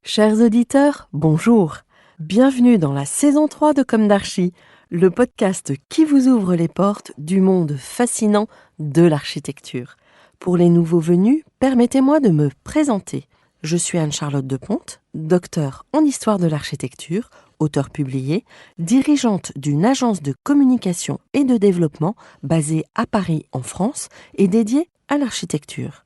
Chers auditeurs, bonjour. Bienvenue dans la saison 3 de Comme d'Archi, le podcast qui vous ouvre les portes du monde fascinant de l'architecture. Pour les nouveaux venus, permettez-moi de me présenter. Je suis Anne-Charlotte Deponte, docteure en histoire de l'architecture, auteure publiée, dirigeante d'une agence de communication et de développement basée à Paris en France et dédiée à l'architecture.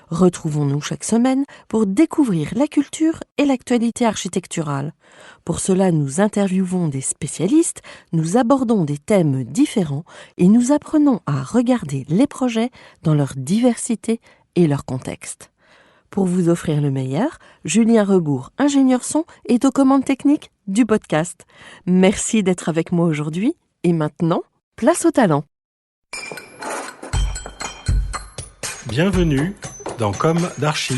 Retrouvons-nous chaque semaine pour découvrir la culture et l'actualité architecturale. Pour cela, nous interviewons des spécialistes, nous abordons des thèmes différents et nous apprenons à regarder les projets dans leur diversité et leur contexte. Pour vous offrir le meilleur, Julien Rebourg, ingénieur son, est aux commandes techniques du podcast. Merci d'être avec moi aujourd'hui et maintenant, place au talent. Bienvenue dans Comme d'Archi.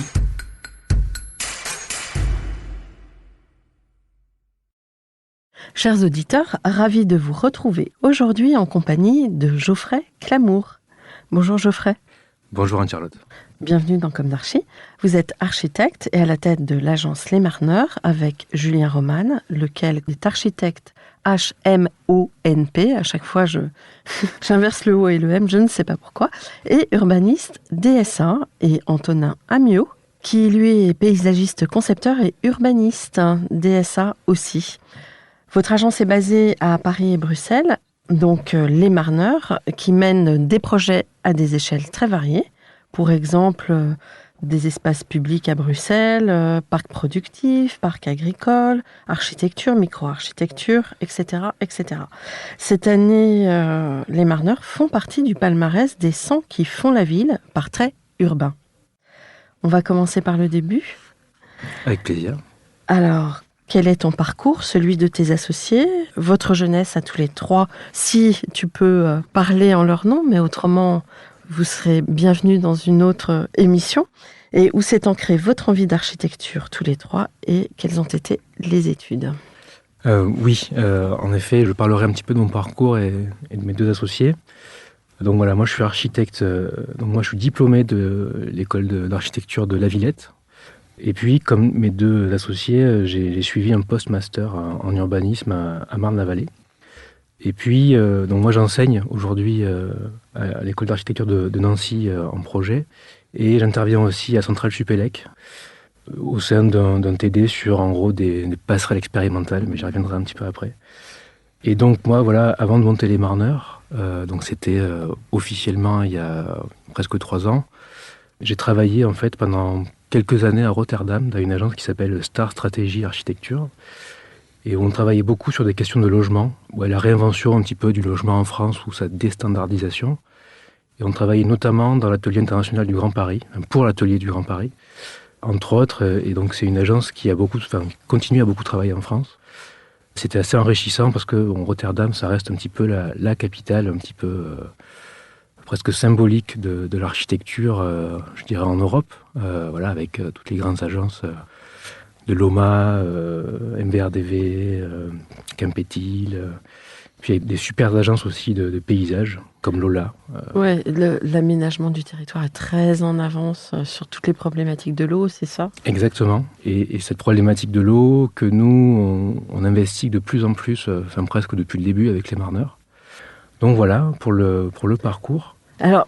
Chers auditeurs, ravis de vous retrouver aujourd'hui en compagnie de Geoffrey Clamour. Bonjour Geoffrey. Bonjour Anne-Charlotte. Bienvenue dans Comme d'Archi. Vous êtes architecte et à la tête de l'agence Les Marneurs avec Julien Roman, lequel est architecte HMONP. À chaque fois, j'inverse le O et le M, je ne sais pas pourquoi. Et urbaniste DSA et Antonin Amiot, qui lui est paysagiste concepteur et urbaniste, DSA aussi. Votre agence est basée à Paris et Bruxelles, donc Les Marneurs, qui mènent des projets à des échelles très variées. Pour exemple, des espaces publics à Bruxelles, parcs productifs, parcs agricoles, architecture, micro-architecture, etc., etc. Cette année, les Marneurs font partie du palmarès des 100 qui font la ville par trait urbain. On va commencer par le début. Avec plaisir. Alors, quel est ton parcours, celui de tes associés, votre jeunesse à tous les trois, si tu peux parler en leur nom, mais autrement, vous serez bienvenus dans une autre émission. Et où s'est ancrée votre envie d'architecture tous les trois et quelles ont été les études ? Oui, en effet, je parlerai un petit peu de mon parcours et de mes deux associés. Donc voilà, moi je suis architecte, donc moi je suis diplômé de l'école d'architecture de La Villette. Et puis, comme mes deux associés, j'ai suivi un post-master en urbanisme à Marne-la-Vallée. Et puis, donc moi j'enseigne aujourd'hui à l'école d'architecture de Nancy en projet. Et j'interviens aussi à Centrale Supélec au sein d'un TD sur en gros des passerelles expérimentales, mais j'y reviendrai un petit peu après. Et donc moi, voilà, avant de monter les Marneurs, donc c'était officiellement il y a presque 3 ans, j'ai travaillé en fait pendant quelques années à Rotterdam dans une agence qui s'appelle Star Stratégie Architecture. Et on travaillait beaucoup sur des questions de logement, la réinvention un petit peu du logement en France ou sa déstandardisation. Et on travaillait notamment dans l'atelier international du Grand Paris, pour l'atelier du Grand Paris, entre autres. Et donc c'est une agence qui continue à beaucoup travailler en France. C'était assez enrichissant parce que Rotterdam, ça reste un petit peu la capitale, un petit peu presque symbolique de l'architecture, je dirais en Europe, avec toutes les grandes agences de l'OMA, MVRDV, Campétil. Puis il y a des super agences aussi de paysages, comme Lola. Oui, l'aménagement du territoire est très en avance sur toutes les problématiques de l'eau, c'est ça ? Exactement. Et cette problématique de l'eau que nous, on investit de plus en plus, presque depuis le début avec les Marneurs. Donc voilà, pour le parcours. Alors,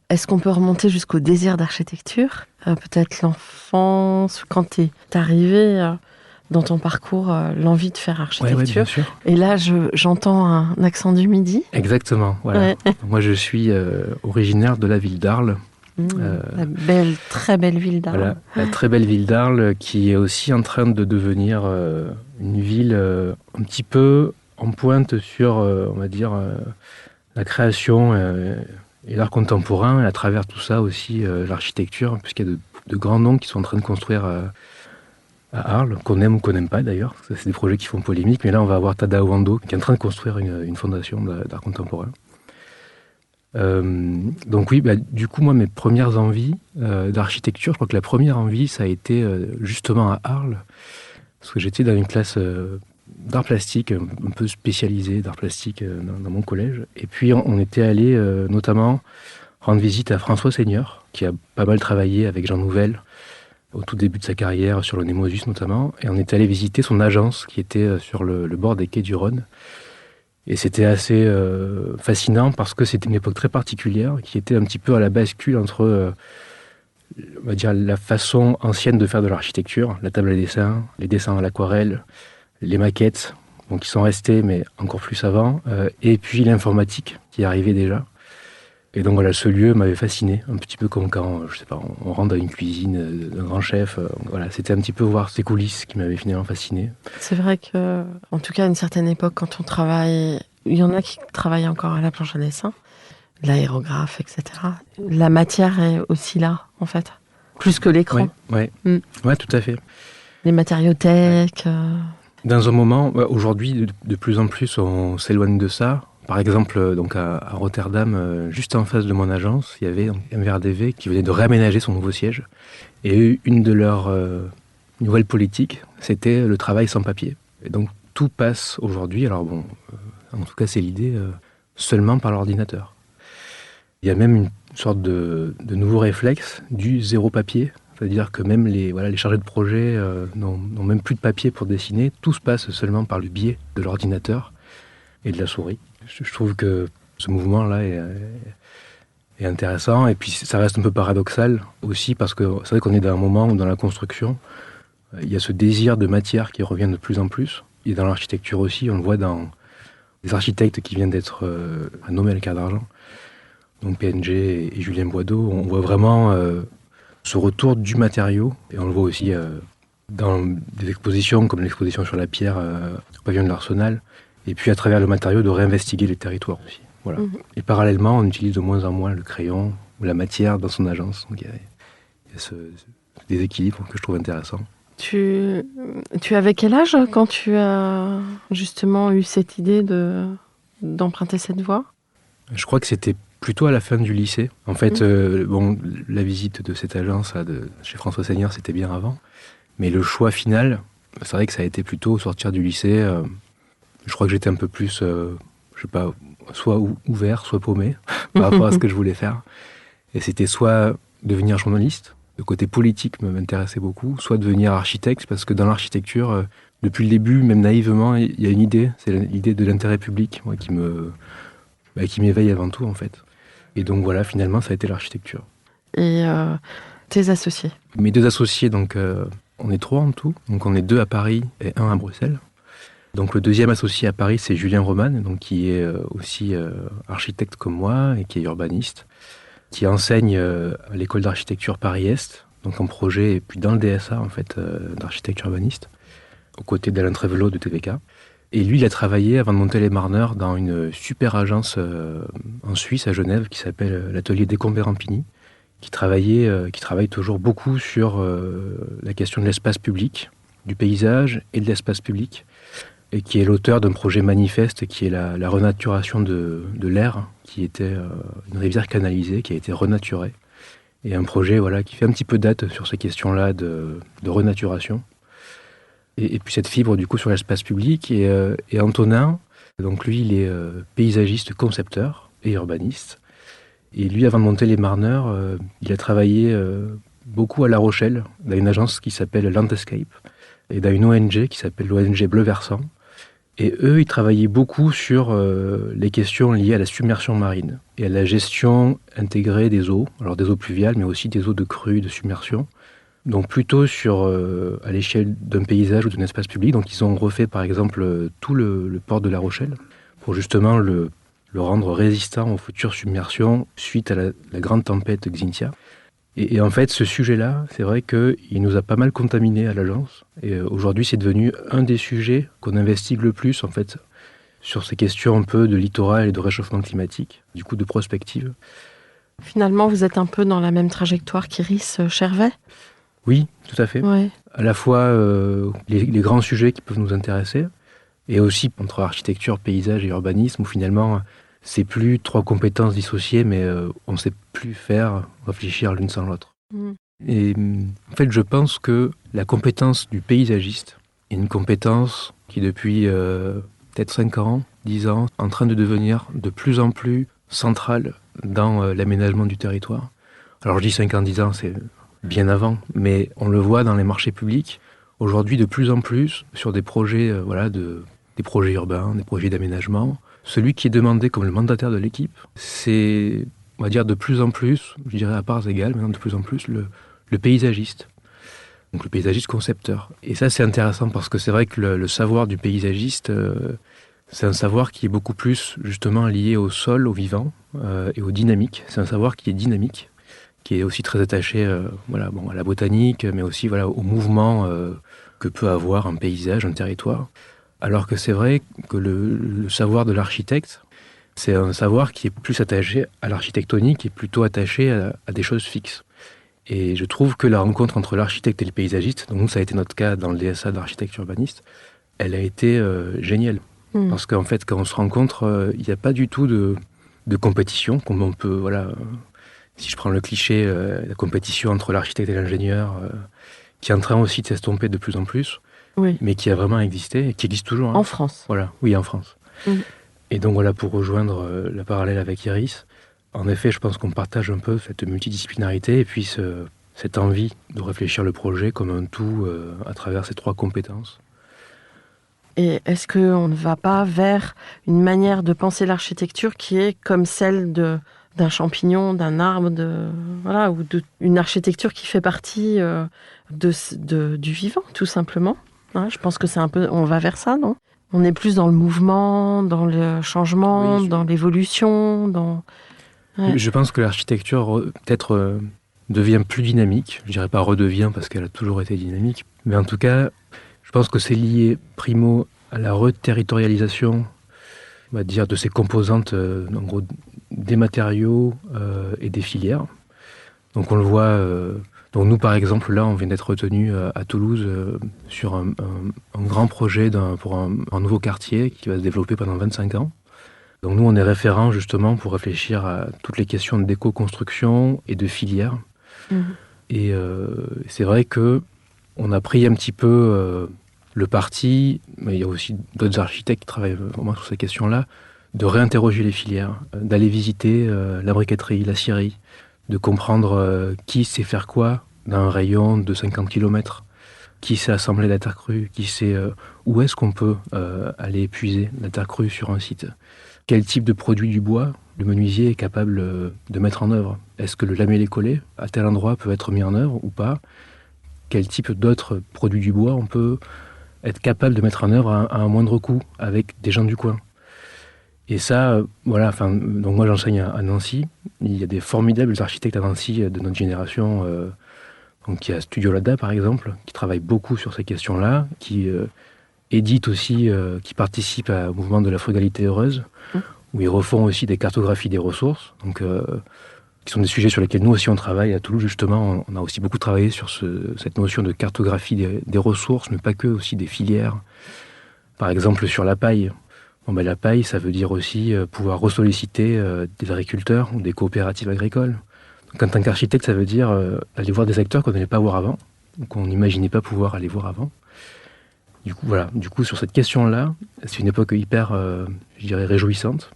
est-ce qu'on peut remonter jusqu'au désir d'architecture ? Peut-être l'enfance, quand tu es arrivé dans ton parcours, l'envie de faire architecture. Oui, bien sûr. Et là, j'entends un accent du Midi. Exactement, voilà. Ouais. Moi, je suis originaire de la ville d'Arles. La très belle ville d'Arles. Voilà, la très belle ville d'Arles qui est aussi en train de devenir une ville un petit peu en pointe sur, on va dire, la création et l'art contemporain, et à travers tout ça aussi l'architecture, puisqu'il y a de grands noms qui sont en train de construire à Arles, qu'on aime ou qu'on n'aime pas d'ailleurs. Ça, c'est des projets qui font polémique, mais là on va avoir Tadao Ando qui est en train de construire une fondation d'art contemporain. Donc oui, du coup moi mes premières envies d'architecture, je crois que la première envie ça a été justement à Arles, parce que j'étais dans une classe d'art plastique, un peu spécialisée d'art plastique dans mon collège, et puis on était allé notamment rendre visite à François Seigneur, qui a pas mal travaillé avec Jean Nouvel au tout début de sa carrière sur le Nemosus notamment, et on est allé visiter son agence qui était sur le bord des quais du Rhône. Et c'était assez fascinant parce que c'était une époque très particulière qui était un petit peu à la bascule entre on va dire la façon ancienne de faire de l'architecture, la table à dessin, les dessins à l'aquarelle, les maquettes, donc qui sont restés mais encore plus avant, et puis l'informatique qui arrivait déjà. Et donc voilà, ce lieu m'avait fasciné, un petit peu comme quand, je sais pas, on rentre dans une cuisine d'un grand chef. Voilà, c'était un petit peu voir ces coulisses qui m'avaient finalement fasciné. C'est vrai que, en tout cas, à une certaine époque, quand on travaille, il y en a qui travaillent encore à la planche à dessin, l'aérographe, etc. La matière est aussi là, en fait, plus que l'écran. Ouais, tout à fait. Les matériaux tech. Dans un moment, aujourd'hui, de plus en plus, on s'éloigne de ça. Par exemple, donc à Rotterdam, juste en face de mon agence, il y avait un VRDV qui venait de réaménager son nouveau siège. Et une de leurs nouvelles politiques, c'était le travail sans papier. Et donc tout passe aujourd'hui, alors bon, en tout cas c'est l'idée, seulement par l'ordinateur. Il y a même une sorte de nouveau réflexe du zéro papier. C'est-à-dire que même les chargés de projet n'ont même plus de papier pour dessiner. Tout se passe seulement par le biais de l'ordinateur et de la souris. Je trouve que ce mouvement-là est intéressant. Et puis ça reste un peu paradoxal aussi parce que c'est vrai qu'on est dans un moment où dans la construction, il y a ce désir de matière qui revient de plus en plus. Et dans l'architecture aussi, on le voit dans les architectes qui viennent d'être nommés à la Carte d'Argent. Donc PNG et Julien Boideau, on voit vraiment ce retour du matériau. Et on le voit aussi dans des expositions comme l'exposition sur la pierre au pavillon de l'Arsenal. Et puis à travers le matériau de réinvestiguer les territoires aussi. Voilà. Et parallèlement, on utilise de moins en moins le crayon ou la matière dans son agence. Donc il y a ce déséquilibre que je trouve intéressant. Tu avais quel âge quand tu as justement eu cette idée d'emprunter cette voie ? Je crois que c'était plutôt à la fin du lycée. En fait, la visite de cette agence chez François Seigneur, c'était bien avant. Mais le choix final, c'est vrai que ça a été plutôt au sortir du lycée. Je crois que j'étais un peu plus, je sais pas, soit ouvert, soit paumé par rapport à ce que je voulais faire. Et c'était soit devenir journaliste, le côté politique m'intéressait beaucoup, soit devenir architecte, parce que dans l'architecture, depuis le début, même naïvement, il y a une idée, c'est l'idée de l'intérêt public, moi, qui m'éveille avant tout, en fait. Et donc voilà, finalement, ça a été l'architecture. Et tes associés ? Mes deux associés, donc, on est 3 en tout. Donc on est 2 à Paris et 1 à Bruxelles. Donc le deuxième associé à Paris, c'est Julien Roman, donc qui est aussi architecte comme moi et qui est urbaniste, qui enseigne à l'école d'architecture Paris-Est, donc en projet et puis dans le DSA en fait d'architecture urbaniste, aux côtés d'Alain Trévelot de TVK. Et lui, il a travaillé avant de monter les Marneurs dans une super agence en Suisse, à Genève, qui s'appelle l'atelier Descombes-Rampigny, qui travaille toujours beaucoup sur la question de l'espace public, du paysage et de l'espace public, et qui est l'auteur d'un projet manifeste qui est la renaturation de l'Aire, qui était une rivière canalisée, qui a été renaturée. Et un projet qui fait un petit peu date sur ces questions-là de renaturation. Et puis cette fibre du coup sur l'espace public. Et Antonin, donc lui il est paysagiste, concepteur et urbaniste. Et lui, avant de monter les Marneurs, il a travaillé beaucoup à La Rochelle, dans une agence qui s'appelle Landscape, et dans une ONG qui s'appelle l'ONG Bleu Versant. Et eux, ils travaillaient beaucoup sur les questions liées à la submersion marine et à la gestion intégrée des eaux, alors des eaux pluviales, mais aussi des eaux de crue, de submersion. Donc plutôt à l'échelle d'un paysage ou d'un espace public. Donc ils ont refait par exemple tout le port de La Rochelle pour justement le rendre résistant aux futures submersions suite à la grande tempête Xynthia. Et en fait, ce sujet-là, c'est vrai qu'il nous a pas mal contaminés à l'agence. Et aujourd'hui, c'est devenu un des sujets qu'on investigue le plus, en fait, sur ces questions un peu de littoral et de réchauffement climatique, du coup de prospective. Finalement, vous êtes un peu dans la même trajectoire qu'Iris Chervet ? Oui, tout à fait. Ouais. À la fois les grands sujets qui peuvent nous intéresser, et aussi entre architecture, paysage et urbanisme, où finalement, c'est plus 3 compétences dissociées, mais on ne sait plus faire réfléchir l'une sans l'autre. Et en fait, je pense que la compétence du paysagiste est une compétence qui, depuis peut-être 5 ans, 10 ans, est en train de devenir de plus en plus centrale dans l'aménagement du territoire. Alors je dis 5 ans, 10 ans, c'est bien avant, mais on le voit dans les marchés publics, aujourd'hui de plus en plus, sur des projets, des projets urbains, des projets d'aménagement. Celui qui est demandé comme le mandataire de l'équipe, c'est, on va dire, de plus en plus, je dirais à parts égales, maintenant de plus en plus, le paysagiste. Donc le paysagiste concepteur. Et ça, c'est intéressant parce que c'est vrai que le savoir du paysagiste, c'est un savoir qui est beaucoup plus justement lié au sol, au vivant et aux dynamiques. C'est un savoir qui est dynamique, qui est aussi très attaché à la botanique, mais aussi au mouvement que peut avoir un paysage, un territoire. Alors que c'est vrai que le savoir de l'architecte, c'est un savoir qui est plus attaché à l'architectonique et plutôt attaché à des choses fixes. Et je trouve que la rencontre entre l'architecte et le paysagiste, donc nous, ça a été notre cas dans le DSA d'architecte urbaniste, elle a été géniale. Parce qu'en fait, quand on se rencontre, il n'y a pas du tout de compétition, comme on peut, si je prends le cliché, la compétition entre l'architecte et l'ingénieur, qui est en train aussi de s'estomper de plus en plus, Oui. mais qui a vraiment existé et qui existe toujours. En France. Voilà, oui, en France. Et donc voilà, pour rejoindre le parallèle avec Iris, en effet, je pense qu'on partage un peu cette multidisciplinarité et puis cette envie de réfléchir le projet comme un tout à travers ces 3 compétences. Et est-ce qu'on ne va pas vers une manière de penser l'architecture qui est comme celle d'un champignon, d'un arbre, ou une architecture qui fait partie du vivant, tout simplement. Je pense que c'est un peu, on va vers ça, non ? On est plus dans le mouvement, dans le changement, dans l'évolution, Ouais. Je pense que l'architecture peut-être devient plus dynamique. Je dirais pas redevient parce qu'elle a toujours été dynamique, mais en tout cas, je pense que c'est lié primo à la reterritorialisation, on va dire, de ces composantes, en gros, des matériaux et des filières. Donc on le voit. Donc nous, par exemple, là, on vient d'être retenus à Toulouse sur un grand projet pour un nouveau quartier qui va se développer pendant 25 ans. Donc nous, on est référents justement pour réfléchir à toutes les questions d'éco-construction et de filière. Et c'est vrai que on a pris un petit peu le parti, mais il y a aussi d'autres architectes qui travaillent vraiment sur ces questions-là, de réinterroger les filières, d'aller visiter la briqueterie, la scierie, de comprendre qui sait faire quoi dans un rayon de 50 km, qui sait assembler la terre crue, qui sait où est-ce qu'on peut aller épuiser la terre crue sur un site. Quel type de produit du bois le menuisier est capable de mettre en œuvre ? Est-ce que le lamellé-collé à tel endroit peut être mis en œuvre ou pas ? Quel type d'autres produits du bois on peut être capable de mettre en œuvre à un moindre coût avec des gens du coin ? Et ça, donc moi j'enseigne à Nancy. Il y a des formidables architectes à Nancy de notre génération. Donc il y a Studio Lada par exemple, qui travaille beaucoup sur ces questions-là, qui édite aussi, qui participe au mouvement de la frugalité heureuse, où ils refont aussi des cartographies des ressources, donc, qui sont des sujets sur lesquels nous aussi on travaille à Toulouse justement. On a aussi beaucoup travaillé sur cette notion de cartographie des ressources, mais pas que, aussi des filières. Par exemple sur la paille. La paille, ça veut dire aussi pouvoir ressolliciter des agriculteurs ou des coopératives agricoles. Donc en tant qu'architecte, ça veut dire aller voir des acteurs qu'on n'allait pas voir avant, qu'on n'imaginait pas pouvoir aller voir avant. Du coup, sur cette question-là, c'est une époque hyper, je dirais, réjouissante.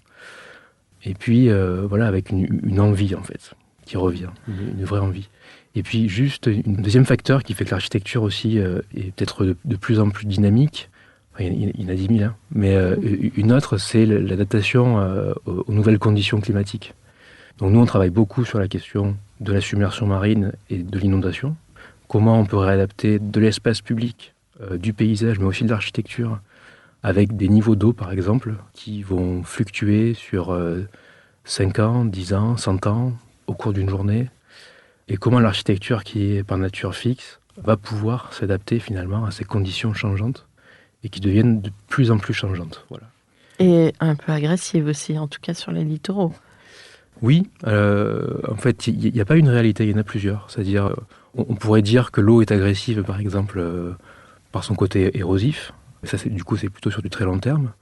Et puis, avec une envie, en fait, qui revient, une vraie envie. Et puis, juste, un deuxième facteur qui fait que l'architecture aussi est peut-être de plus en plus dynamique, il y en a 10 000, mais une autre, c'est l'adaptation aux nouvelles conditions climatiques. Donc nous, on travaille beaucoup sur la question de la submersion marine et de l'inondation. Comment on peut réadapter de l'espace public, du paysage, mais aussi de l'architecture, avec des niveaux d'eau, par exemple, qui vont fluctuer sur 5 ans, 10 ans, 100 ans, au cours d'une journée. Et comment l'architecture, qui est par nature fixe, va pouvoir s'adapter finalement à ces conditions changeantes et qui deviennent de plus en plus changeantes. Voilà. Et un peu agressive aussi, en tout cas sur les littoraux. Oui, en fait, il n'y a pas une réalité, il y en a plusieurs. C'est-à-dire, on pourrait dire que l'eau est agressive, par exemple, par son côté érosif. Ça, c'est plutôt sur du très long terme.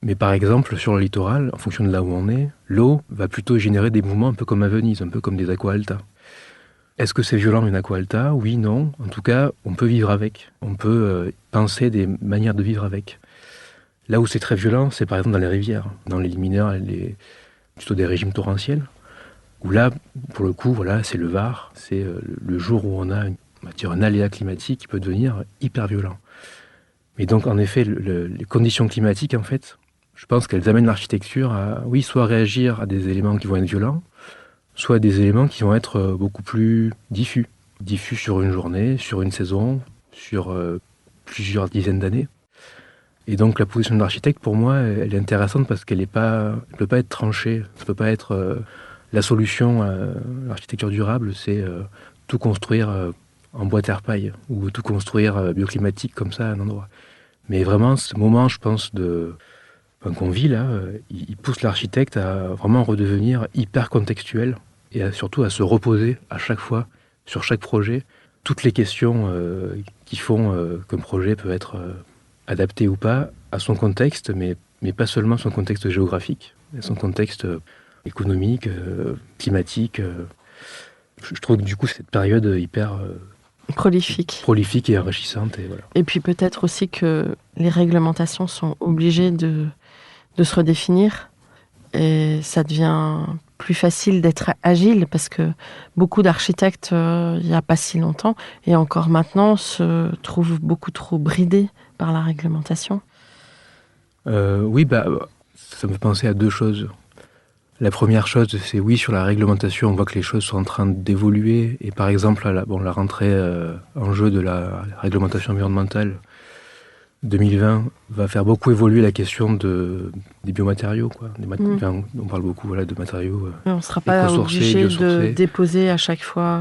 Mais par exemple, sur le littoral, en fonction de là où on est, l'eau va plutôt générer des mouvements un peu comme à Venise, un peu comme des aqua alta. Est-ce que c'est violent une aqua alta ? Oui, non. En tout cas, on peut vivre avec. On peut penser des manières de vivre avec. Là où c'est très violent, c'est par exemple dans les rivières, dans les mineurs, plutôt des régimes torrentiels, où là, pour le coup, voilà, c'est le Var, c'est le jour où on a un aléa climatique qui peut devenir hyper violent. Et donc, en effet, les conditions climatiques, en fait, je pense qu'elles amènent l'architecture à, oui, soit réagir à des éléments qui vont être violents, soit à des éléments qui vont être beaucoup plus diffus. Diffus sur une journée, sur une saison, sur plusieurs dizaines d'années. Et donc, la position de l'architecte, pour moi, elle est intéressante parce qu'elle ne peut pas être tranchée. Ça ne peut pas être la solution à l'architecture durable, c'est tout construire en bois terre-paille ou tout construire bioclimatique comme ça à un endroit. Mais vraiment, ce moment, je pense, qu'on vit là, il pousse l'architecte à vraiment redevenir hyper contextuel et surtout à se reposer à chaque fois, sur chaque projet, toutes les questions qui font qu'un projet peut être adapté ou pas à son contexte, mais pas seulement son contexte géographique, mais son contexte économique, climatique. Je trouve que du coup, cette période hyper prolifique et enrichissante. Et, voilà. Et puis peut-être aussi que les réglementations sont obligées de se redéfinir et ça devient plus facile d'être agile parce que beaucoup d'architectes, il n'y a pas si longtemps et encore maintenant, se trouvent beaucoup trop bridés par la réglementation. Oui, ça me fait penser à deux choses. La première chose, c'est oui, sur la réglementation, on voit que les choses sont en train d'évoluer. Et par exemple, la rentrée en jeu de la réglementation environnementale 2020 va faire beaucoup évoluer la question des biomatériaux. Quoi. On parle beaucoup de matériaux on ne sera pas obligé de déposer à chaque fois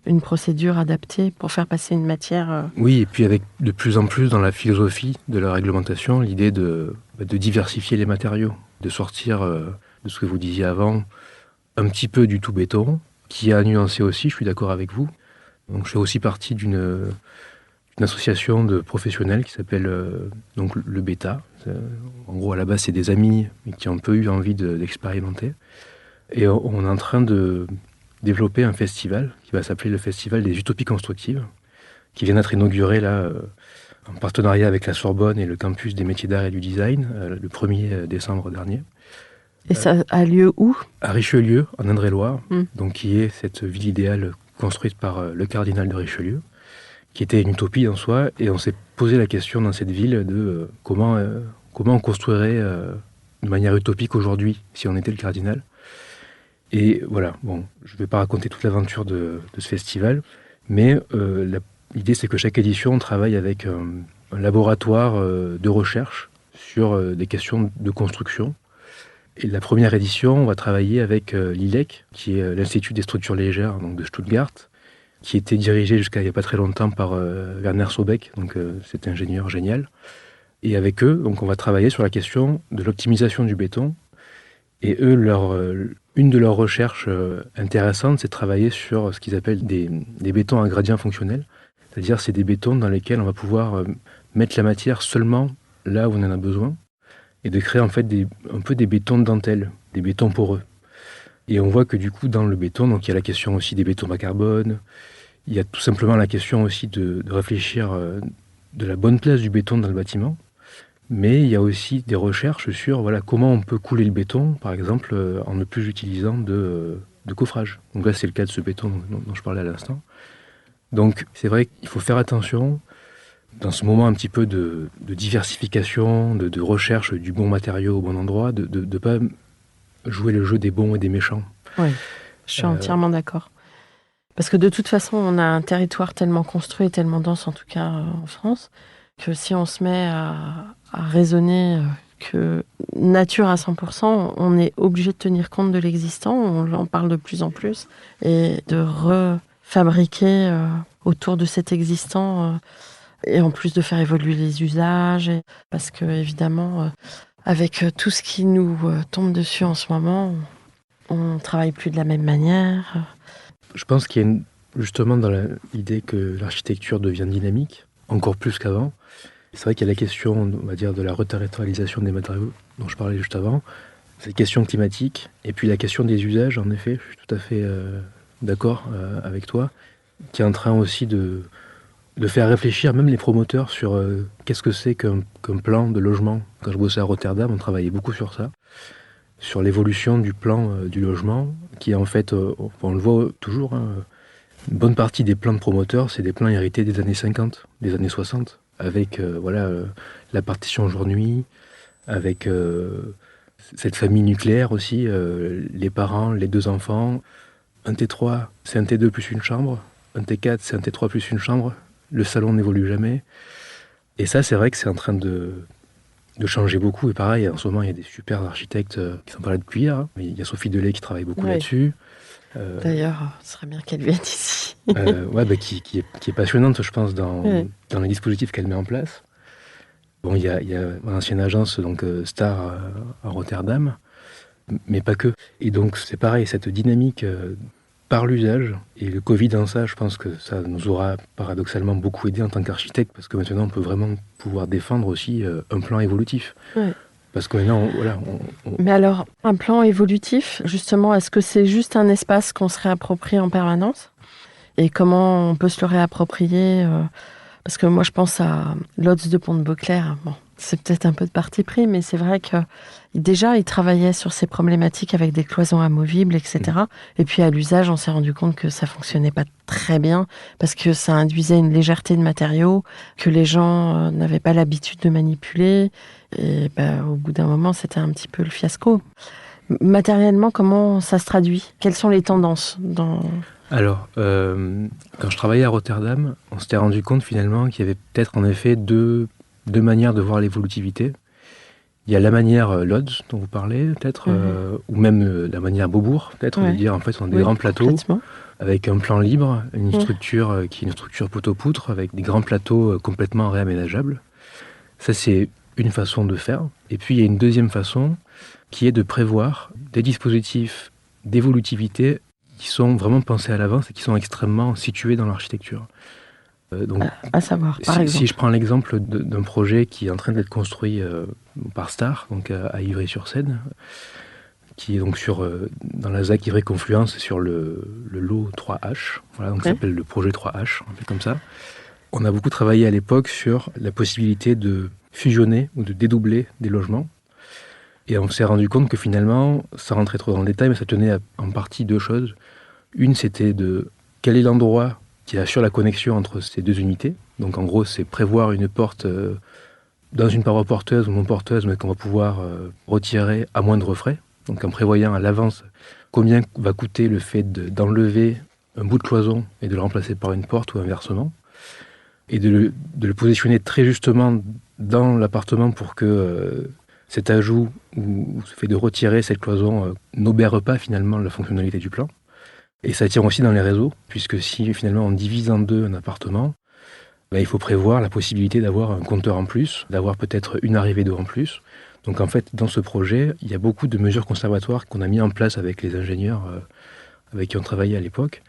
une procédure adaptée pour faire passer une matière. Oui, et puis avec de plus en plus dans la philosophie de la réglementation, l'idée de diversifier les matériaux, de sortir de ce que vous disiez avant, un petit peu du tout béton, qui a nuancé aussi, je suis d'accord avec vous. Donc je fais aussi partie d'une association de professionnels qui s'appelle donc le Bêta. En gros, à la base, c'est des amis qui ont un peu eu envie d'expérimenter. Et on est en train de développer un festival qui va s'appeler le Festival des Utopies Constructives, qui vient d'être inauguré là, en partenariat avec la Sorbonne et le campus des métiers d'art et du design, le 1er décembre dernier. Et ça a lieu où ? À Richelieu, en Indre-et-Loire, donc qui est cette ville idéale construite par le cardinal de Richelieu, qui était une utopie en soi, et on s'est posé la question dans cette ville de comment on construirait de manière utopique aujourd'hui si on était le cardinal. Et voilà, bon, je ne vais pas raconter toute l'aventure de ce festival, mais l'idée c'est que chaque édition on travaille avec un laboratoire de recherche sur des questions de construction. Et la première édition, on va travailler avec l'ILEC, qui est l'Institut des structures légères donc de Stuttgart, qui était dirigé jusqu'à il n'y a pas très longtemps par Werner Sobeck, donc cet ingénieur génial. Et avec eux, donc on va travailler sur la question de l'optimisation du béton. Et eux, une de leurs recherches intéressantes, c'est de travailler sur ce qu'ils appellent des bétons à gradient fonctionnel. C'est-à-dire c'est des bétons dans lesquels on va pouvoir mettre la matière seulement là où on en a besoin et de créer en fait un peu des bétons de dentelle, des bétons poreux. Et on voit que du coup, dans le béton, donc il y a la question aussi des bétons bas carbone, il y a tout simplement la question aussi de réfléchir de la bonne place du béton dans le bâtiment. Mais il y a aussi des recherches sur comment on peut couler le béton, par exemple, en ne plus utilisant de coffrage. Donc là, c'est le cas de ce béton dont je parlais à l'instant. Donc c'est vrai qu'il faut faire attention, dans ce moment un petit peu de diversification, de recherche du bon matériau au bon endroit, de ne pas jouer le jeu des bons et des méchants. Oui, je suis entièrement d'accord. Parce que de toute façon, on a un territoire tellement construit, tellement dense, en tout cas en France, que si on se met à raisonner que nature à 100%, on est obligé de tenir compte de l'existant, on en parle de plus en plus, et de refabriquer autour de cet existant, et en plus de faire évoluer les usages, parce que évidemment, avec tout ce qui nous tombe dessus en ce moment, on ne travaille plus de la même manière. Je pense qu'il y a justement dans l'idée que l'architecture devient dynamique, encore plus qu'avant. C'est vrai qu'il y a la question, on va dire, de la reterritorialisation des matériaux dont je parlais juste avant, cette question climatique, et puis la question des usages, en effet, je suis tout à fait d'accord avec toi, qui est en train aussi de faire réfléchir même les promoteurs sur qu'est-ce que c'est qu'un plan de logement. Quand je bossais à Rotterdam, on travaillait beaucoup sur ça. sur l'évolution du plan du logement, qui est en fait, on le voit toujours, hein, une bonne partie des plans de promoteurs, c'est des plans hérités des années 50, des années 60, avec la partition jour-nuit, avec cette famille nucléaire aussi, les parents, les 2 enfants. Un T3, c'est un T2 plus une chambre. Un T4, c'est un T3 plus une chambre. Le salon n'évolue jamais. Et ça, c'est vrai que c'est en train de changer beaucoup. Et pareil, en ce moment, il y a des super architectes qui sont pas là depuis hier. Il y a Sophie Delay qui travaille beaucoup là-dessus. D'ailleurs, ce serait bien qu'elle vienne ici. Qui est passionnante, je pense, dans les dispositifs qu'elle met en place. Bon, il y a mon ancienne agence, donc Star à Rotterdam, mais pas que. Et donc, c'est pareil, cette dynamique par l'usage, et le Covid en ça, je pense que ça nous aura paradoxalement beaucoup aidé en tant qu'architecte, parce que maintenant, on peut vraiment pouvoir défendre aussi un plan évolutif. Ouais. Parce que maintenant, Mais alors, un plan évolutif, justement, est-ce que c'est juste un espace qu'on se réapproprie en permanence ? Et comment on peut se le réapproprier Parce que moi, je pense à Lotz de Pont-de-Beauclerc. Bon, c'est peut-être un peu de parti pris, mais c'est vrai que déjà, il travaillait sur ces problématiques avec des cloisons amovibles, etc. Et puis, à l'usage, on s'est rendu compte que ça fonctionnait pas très bien parce que ça induisait une légèreté de matériaux que les gens n'avaient pas l'habitude de manipuler. Et au bout d'un moment, c'était un petit peu le fiasco. Matériellement, comment ça se traduit ? Quelles sont les tendances Alors, quand je travaillais à Rotterdam, on s'était rendu compte finalement qu'il y avait peut-être en effet deux manières de voir l'évolutivité. Il y a la manière Lodz dont vous parlez, peut-être, ou même la manière Beaubourg, peut-être, de dire en fait on a des grands plateaux avec un plan libre, une structure qui est une structure poteau-poutre avec des grands plateaux complètement réaménageables. Ça, c'est une façon de faire. Et puis, il y a une deuxième façon qui est de prévoir des dispositifs d'évolutivité qui sont vraiment pensés à l'avance et qui sont extrêmement situés dans l'architecture. Donc, à savoir, par exemple. Si je prends l'exemple d'un projet qui est en train d'être construit par Star, donc à Ivry-sur-Seine, qui est donc dans la ZAC Ivry-Confluence sur le lot 3H, voilà, donc ça s'appelle le projet 3H, un peu comme ça. On a beaucoup travaillé à l'époque sur la possibilité de fusionner ou de dédoubler des logements. Et on s'est rendu compte que finalement, ça rentrait trop dans le détail, mais ça tenait en partie 2 choses. Une, c'était de quel est l'endroit qui assure la connexion entre ces 2 unités. Donc en gros, c'est prévoir une porte dans une paroi porteuse ou non porteuse, mais qu'on va pouvoir retirer à moindre frais. Donc en prévoyant à l'avance combien va coûter le fait d'enlever un bout de cloison et de le remplacer par une porte ou inversement. Et de le positionner très justement dans l'appartement pour que cet ajout ou ce fait de retirer cette cloison n'obère pas finalement la fonctionnalité du plan. Et ça tient aussi dans les réseaux, puisque si finalement on divise en 2 un appartement, il faut prévoir la possibilité d'avoir un compteur en plus, d'avoir peut-être une arrivée d'eau en plus. Donc en fait, dans ce projet, il y a beaucoup de mesures conservatoires qu'on a mis en place avec les ingénieurs avec qui on travaillait à l'époque,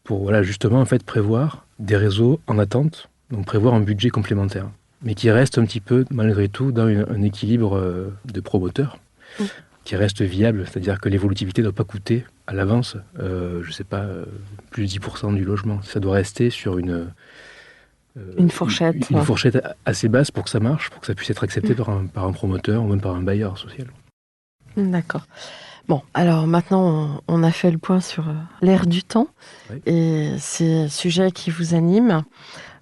pour justement en fait prévoir des réseaux en attente, donc prévoir un budget complémentaire, mais qui reste un petit peu, malgré tout, dans un équilibre de promoteur, qui reste viable, c'est-à-dire que l'évolutivité ne doit pas coûter à l'avance, plus de 10% du logement. Ça doit rester sur une fourchette. Une fourchette assez basse pour que ça marche, pour que ça puisse être accepté par un promoteur ou même par un bailleur social. D'accord. Bon, alors maintenant, on a fait le point sur l'ère du temps et ces sujets qui vous animent.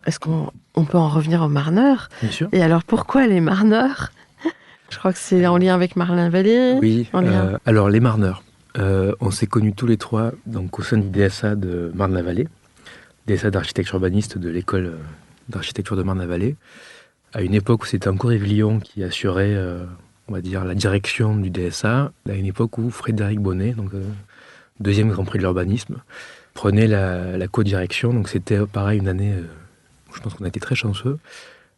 Est-ce qu'on peut en revenir aux Marneurs ? Bien sûr. Et alors, pourquoi les Marneurs ? Je crois que c'est en lien avec Marlin Vallée. Oui, alors les Marneurs. On s'est connus tous les 3 donc, au sein du DSA de Marne-la-Vallée, DSA d'architecture urbaniste de l'école d'architecture de Marne-la-Vallée, à une époque où c'était encore Yves Lyon qui assurait, on va dire, la direction du DSA, à une époque où Frédéric Bonnet, donc 2e Grand Prix de l'urbanisme, prenait la co-direction. Donc c'était pareil une année, je pense qu'on a été très chanceux,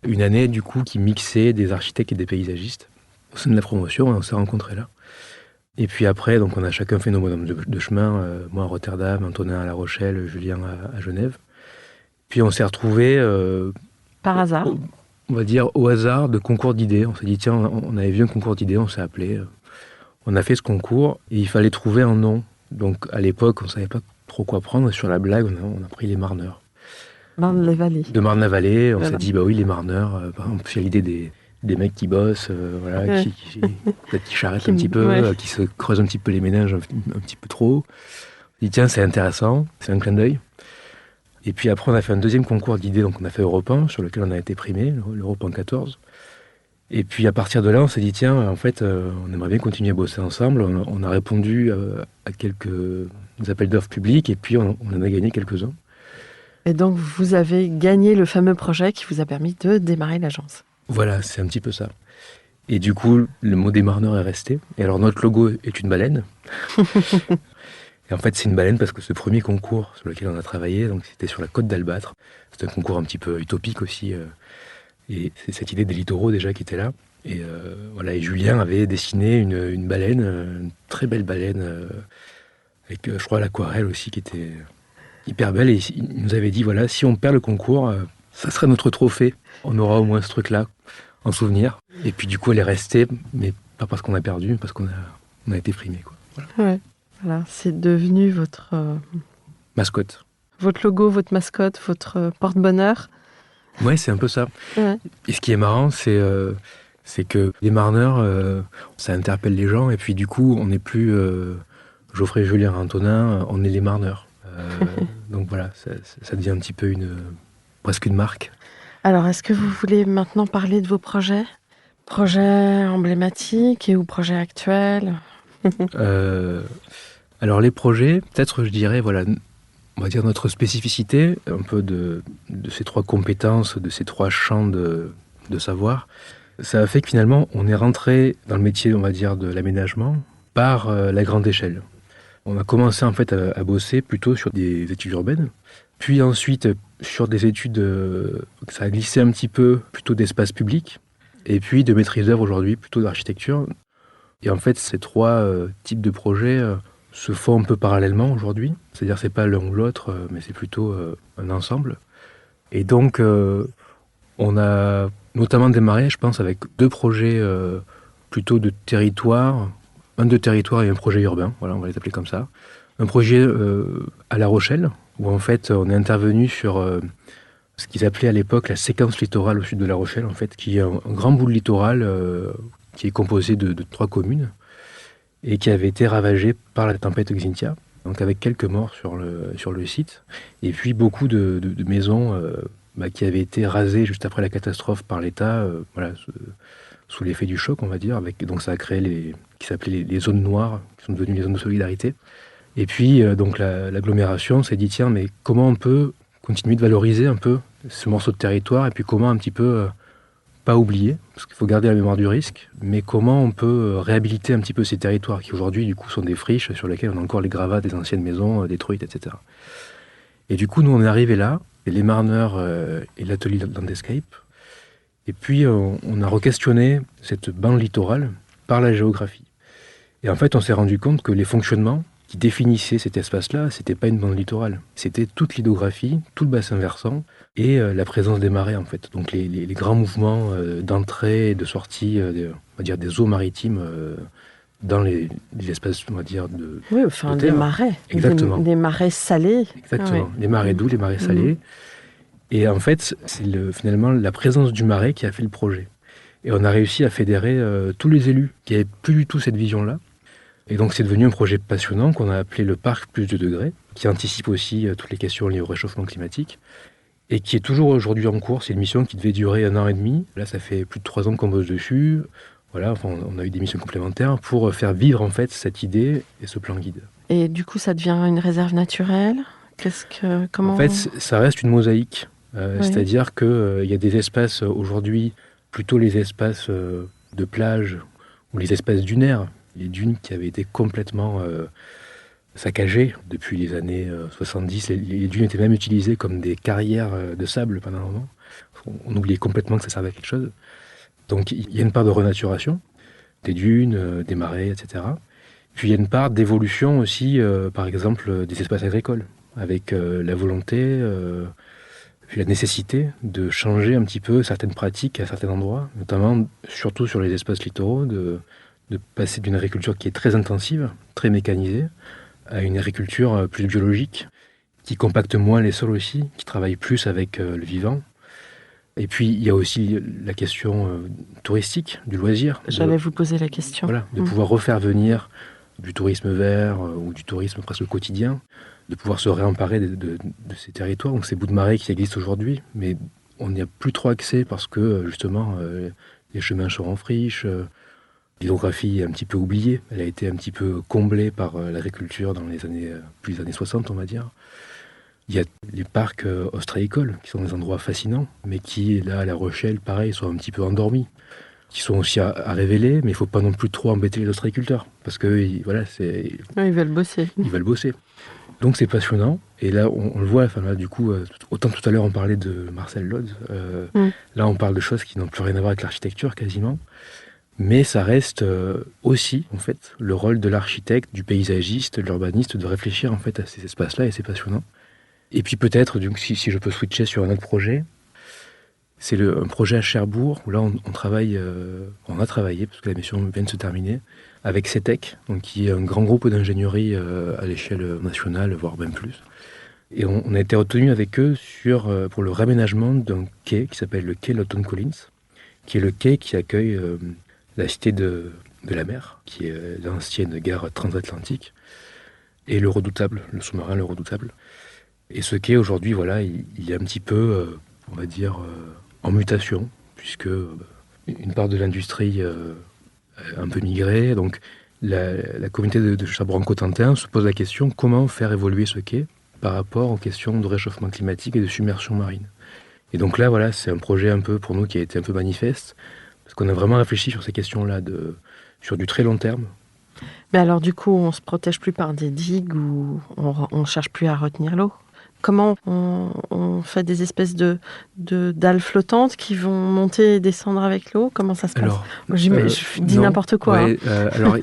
une année du coup qui mixait des architectes et des paysagistes. Au sein de la promotion, on s'est rencontrés là. Et puis après, donc on a chacun fait nos bonhommes de chemin, moi à Rotterdam, Antonin à La Rochelle, Julien à Genève. Puis on s'est retrouvés... par hasard. On va dire au hasard de concours d'idées. On s'est dit, tiens, on avait vu un concours d'idées, on s'est appelé. On a fait ce concours et il fallait trouver un nom. Donc à l'époque, on ne savait pas trop quoi prendre. Et sur la blague, on a pris les Marneurs. Marne-la-Vallée. De Marne-la-Vallée, on s'est dit, bah oui, les Marneurs. Par exemple, il y a l'idée des mecs qui bossent, Ouais. peut-être qui charrettent Qui un petit peu, ouais. qui se creusent un petit peu les méninges un petit peu trop. Je dis tiens, c'est intéressant, c'est un clin d'œil. Et puis après, on a fait un deuxième concours d'idées, donc on a fait Europe 1, sur lequel on a été primé, l'Europe 1 14. Et puis à partir de là, on s'est dit tiens, en fait, on aimerait bien continuer à bosser ensemble. On a répondu à quelques appels d'offres publics, et puis on en a gagné quelques-uns. Et donc, vous avez gagné le fameux projet qui vous a permis de démarrer l'agence. Voilà, c'est un petit peu ça. Et du coup, le mot démarreur est resté. Et alors, notre logo est une baleine. Et en fait, c'est une baleine parce que ce premier concours sur lequel on a travaillé, donc c'était sur la côte d'Albâtre. C'était un concours un petit peu utopique aussi. Et c'est cette idée des littoraux déjà qui était là. Et voilà, et Julien avait dessiné une baleine, une très belle baleine, avec, je crois, l'aquarelle aussi qui était hyper belle. Et il nous avait dit, voilà, si on perd le concours, ça sera notre trophée. On aura au moins ce truc-là en souvenir. Et puis du coup, elle est restée, mais pas parce qu'on a perdu, mais parce on a été primé, quoi. Voilà. Ouais. Voilà, c'est devenu Mascotte. votre logo, votre mascotte, votre porte-bonheur. Ouais, c'est un peu ça. Ouais. Et ce qui est marrant, c'est que les Marneurs, ça interpelle les gens, et puis du coup, on n'est plus Geoffrey, Julien, Antonin, on est les Marneurs. Donc voilà, ça devient un petit peu presque une marque. Alors, est-ce que vous voulez maintenant parler de vos projets? Projets emblématiques ou projets actuels? Euh, alors les projets, peut-être je dirais, voilà, on va dire notre spécificité, un peu de ces trois compétences, de ces trois champs de savoir, ça a fait que finalement on est rentré dans le métier, on va dire, de l'aménagement par la grande échelle. On a commencé en fait à bosser plutôt sur des études urbaines, puis ensuite sur des études, ça a glissé un petit peu plutôt d'espace public, et puis de maîtrise d'œuvre aujourd'hui plutôt d'architecture. Et en fait, ces trois types de projets se font un peu parallèlement aujourd'hui. C'est-à-dire c'est pas l'un ou l'autre, mais c'est plutôt un ensemble. Et donc, on a notamment démarré, je pense, avec deux projets plutôt de territoire. Un de territoire et un projet urbain, voilà, on va les appeler comme ça. Un projet à La Rochelle, où en fait on est intervenu sur ce qu'ils appelaient à l'époque la séquence littorale au sud de La Rochelle, en fait, qui est un grand bout de littoral qui est composé de trois communes et qui avait été ravagé par la tempête Xynthia, donc avec quelques morts sur le site, et puis beaucoup de maisons qui avaient été rasées juste après la catastrophe par l'État, voilà, sous l'effet du choc, on va dire. Donc ça a créé qui s'appelaient les zones noires, qui sont devenues les zones de solidarité. Et puis donc l'agglomération s'est dit, tiens, mais comment on peut continuer de valoriser un peu ce morceau de territoire, et puis comment un petit peu pas oublier, parce qu'il faut garder la mémoire du risque, mais comment on peut réhabiliter un petit peu ces territoires qui aujourd'hui du coup sont des friches sur lesquelles on a encore les gravats des anciennes maisons détruites, etc. Et du coup, nous on est arrivé là, les Marneurs et l'atelier Landscape, et puis on a re-questionné cette bande littorale par la géographie. Et en fait, on s'est rendu compte que les fonctionnements qui définissaient cet espace-là, c'était pas une bande littorale, c'était toute l'hydrographie, tout le bassin versant et la présence des marées en fait. Donc les grands mouvements d'entrée et de sortie, on va dire des eaux maritimes dans les espaces, on va dire Oui, enfin, de des terre. marais. Exactement. Des marais salés. Exactement. Ouais. Les marais doux, les marais salés. Et en fait, c'est finalement la présence du marais qui a fait le projet. Et on a réussi à fédérer tous les élus qui n'avaient plus du tout cette vision-là. Et donc c'est devenu un projet passionnant qu'on a appelé le Parc Plus de Degrés, qui anticipe aussi toutes les questions liées au réchauffement climatique, et qui est toujours aujourd'hui en cours. C'est une mission qui devait durer 1 an et demi. Là, ça fait plus de 3 ans qu'on bosse dessus. Voilà, enfin, on a eu des missions complémentaires pour faire vivre en fait cette idée et ce plan guide. Et du coup, ça devient une réserve naturelle? Comment... En fait, ça reste une mosaïque. Oui. C'est-à-dire qu'il y a des espaces aujourd'hui, plutôt les espaces de plage ou les espaces dunaires, les dunes qui avaient été complètement saccagées depuis les années 70. Les dunes étaient même utilisées comme des carrières de sable pendant un moment. On oubliait complètement que ça servait à quelque chose. Donc il y a une part de renaturation, des dunes, des marais, etc. Puis il y a une part d'évolution aussi, par exemple, des espaces agricoles, avec la volonté, puis la nécessité de changer un petit peu certaines pratiques à certains endroits, notamment surtout sur les espaces littoraux, de passer d'une agriculture qui est très intensive, très mécanisée, à une agriculture plus biologique, qui compacte moins les sols aussi, qui travaille plus avec le vivant. Et puis, il y a aussi la question touristique, du loisir. J'allais vous poser la question. Voilà, de pouvoir refaire venir du tourisme vert ou du tourisme presque quotidien, de pouvoir se réemparer de ces territoires, donc ces bouts de marais qui existent aujourd'hui, mais on n'y a plus trop accès parce que justement les chemins sont en friche, l'hydrographie est un petit peu oubliée, elle a été un petit peu comblée par l'agriculture dans les années, plus les années 60 on va dire. Il y a les parcs ostréicoles qui sont des endroits fascinants, mais qui là à La Rochelle, pareil, sont un petit peu endormis, qui sont aussi à révéler, mais il ne faut pas non plus trop embêter les ostréiculteurs, parce que voilà, Ils veulent bosser. Ils veulent bosser. Donc c'est passionnant, et là on le voit, enfin là du coup, autant tout à l'heure on parlait de Marcel Lodz, là on parle de choses qui n'ont plus rien à voir avec l'architecture quasiment, mais ça reste aussi en fait le rôle de l'architecte, du paysagiste, de l'urbaniste, de réfléchir en fait à ces espaces-là, et c'est passionnant. Et puis peut-être, donc, si je peux switcher sur un autre projet, c'est un projet à Cherbourg, où là on a travaillé, parce que la mission vient de se terminer, avec CETEC, donc qui est un grand groupe d'ingénierie à l'échelle nationale, voire même plus. Et on a été retenu avec eux pour le réaménagement d'un quai qui s'appelle le quai Lawton Collins, qui est le quai qui accueille la cité de la mer, qui est l'ancienne gare transatlantique, et le Redoutable, le sous-marin le Redoutable. Et ce quai, aujourd'hui, voilà, il est un petit peu, on va dire, en mutation, puisque une part de l'industrie a un peu migré. Donc, la communauté de Cherbourg-en-Cotentin se pose la question comment faire évoluer ce quai par rapport aux questions de réchauffement climatique et de submersion marine. Et donc là, voilà, c'est un projet un peu, pour nous, qui a été un peu manifeste, parce qu'on a vraiment réfléchi sur ces questions-là, sur du très long terme. Mais alors, du coup, on se protège plus par des digues ou on cherche plus à retenir l'eau? Comment on fait des espèces de dalles flottantes qui vont monter et descendre avec l'eau? Comment ça se passe? Alors, je dis n'importe quoi. Ouais, alors,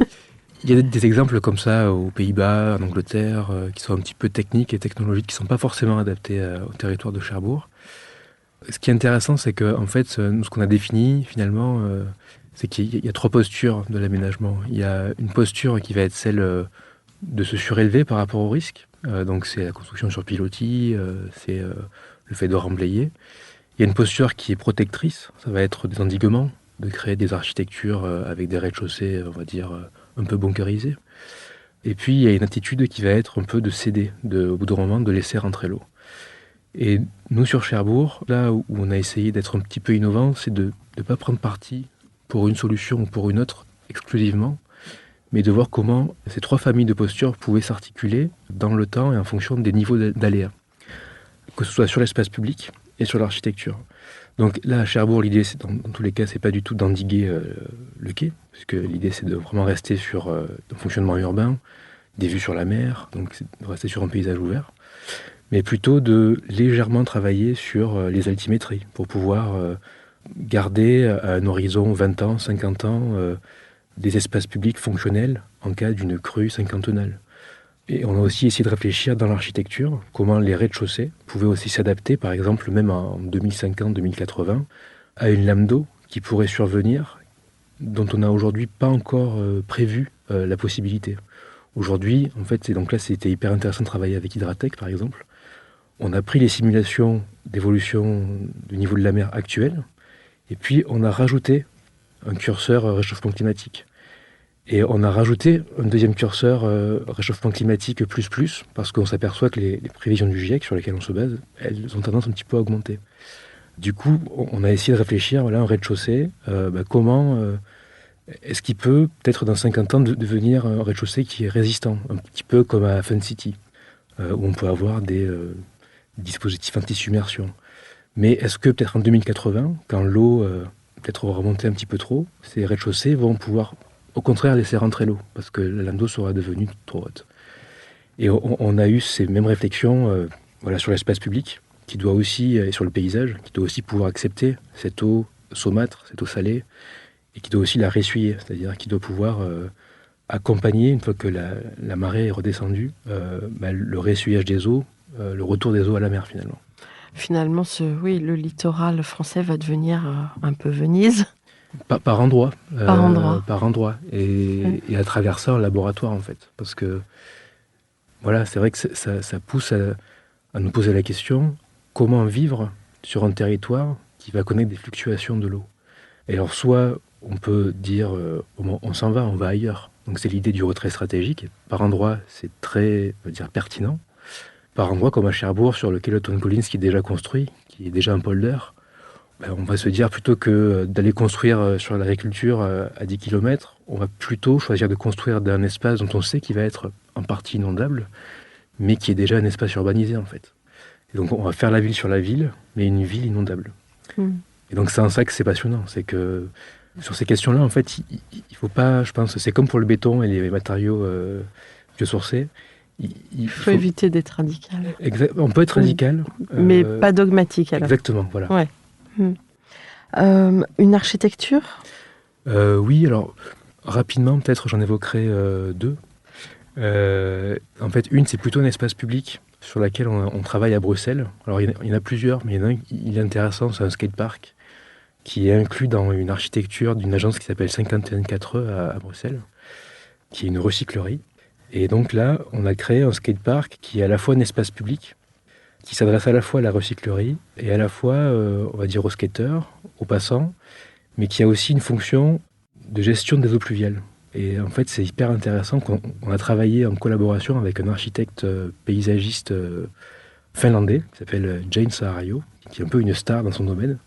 il y a des exemples comme ça aux Pays-Bas, en Angleterre, qui sont un petit peu techniques et technologiques, qui ne sont pas forcément adaptés au territoire de Cherbourg. Ce qui est intéressant, c'est que en fait, nous, ce qu'on a défini finalement, c'est qu'il y a 3 postures de l'aménagement. Il y a une posture qui va être celle de se surélever par rapport au risque. Donc c'est la construction sur pilotis, c'est le fait de remblayer. Il y a une posture qui est protectrice, ça va être des endiguements, de créer des architectures avec des rez-de-chaussée, on va dire, un peu bunkerisés. Et puis il y a une attitude qui va être un peu de céder, au bout d'un moment, de laisser rentrer l'eau. Et nous, sur Cherbourg, là où on a essayé d'être un petit peu innovant, c'est de ne pas prendre parti pour une solution ou pour une autre exclusivement, mais de voir comment ces 3 familles de postures pouvaient s'articuler dans le temps et en fonction des niveaux d'aléas, que ce soit sur l'espace public et sur l'architecture. Donc là, à Cherbourg, l'idée, dans tous les cas, c'est pas du tout d'endiguer le quai, puisque l'idée, c'est de vraiment rester sur un fonctionnement urbain, des vues sur la mer, donc c'est de rester sur un paysage ouvert, mais plutôt de légèrement travailler sur les altimétries, pour pouvoir garder à un horizon 20 ans, 50 ans, des espaces publics fonctionnels en cas d'une crue cinquantennale. Et on a aussi essayé de réfléchir dans l'architecture, comment les rez-de-chaussée pouvaient aussi s'adapter, par exemple même en 2050-2080, à une lame d'eau qui pourrait survenir, dont on n'a aujourd'hui pas encore prévu la possibilité. Aujourd'hui, en fait, donc là, c'était hyper intéressant de travailler avec Hydratec, par exemple. On a pris les simulations d'évolution du niveau de la mer actuelle, et puis on a rajouté un curseur réchauffement climatique. Et on a rajouté un deuxième curseur réchauffement climatique plus, parce qu'on s'aperçoit que les prévisions du GIEC sur lesquelles on se base, elles ont tendance un petit peu à augmenter. Du coup, on a essayé de réfléchir, voilà, un rez-de-chaussée, comment est-ce qu'il peut, peut-être dans 50 ans, devenir un rez-de-chaussée qui est résistant, un petit peu comme à Fun City, où on peut avoir des dispositifs anti-submersion. Mais est-ce que peut-être en 2080, quand l'eau peut-être va remonter un petit peu trop, ces rez-de-chaussée vont pouvoir au contraire laisser rentrer l'eau, parce que la lame d'eau sera devenue trop haute. Et on a eu ces mêmes réflexions voilà, sur l'espace public, qui doit aussi, et sur le paysage, qui doit aussi pouvoir accepter cette eau saumâtre, cette eau salée, et qui doit aussi la ressuyer, c'est-à-dire qui doit pouvoir accompagner, une fois que la marée est redescendue, le ressuyage des eaux, le retour des eaux à la mer finalement. Finalement, le littoral français va devenir un peu Venise. Par endroit. Par endroit. Et à travers ça, un laboratoire, en fait. Parce que, voilà, c'est vrai que ça pousse à nous poser la question, comment vivre sur un territoire qui va connaître des fluctuations de l'eau. Et alors, soit on peut dire on s'en va, on va ailleurs. Donc c'est l'idée du retrait stratégique. Et par endroits, c'est très pertinent. Par endroits comme à Cherbourg, sur le quai Lawton Collins, qui est déjà construit, qui est déjà un polder, on va se dire plutôt que d'aller construire sur l'agriculture à 10 km, on va plutôt choisir de construire dans un espace dont on sait qu'il va être en partie inondable, mais qui est déjà un espace urbanisé en fait. Et donc on va faire la ville sur la ville, mais une ville inondable. Et donc c'est en ça que c'est passionnant, c'est que sur ces questions-là, en fait, il faut pas, je pense, c'est comme pour le béton et les matériaux biosourcés. Il faut éviter d'être radical. On peut être radical. Mais pas dogmatique alors. Exactement, voilà. Ouais. Une architecture ? Oui, alors rapidement, peut-être j'en évoquerai deux. En fait, une, c'est plutôt un espace public sur lequel on travaille à Bruxelles. Alors il y en a plusieurs, mais il y en a un, il est intéressant, c'est un skatepark qui est inclus dans une architecture d'une agence qui s'appelle 51.4E à Bruxelles, qui est une recyclerie. Et donc là, on a créé un skatepark qui est à la fois un espace public, qui s'adresse à la fois à la recyclerie et à la fois, on va dire, aux skateurs, aux passants, mais qui a aussi une fonction de gestion des eaux pluviales. Et en fait, c'est hyper intéressant qu'on a travaillé en collaboration avec un architecte paysagiste finlandais, qui s'appelle Jane Saarajo, qui est un peu une star dans son domaine.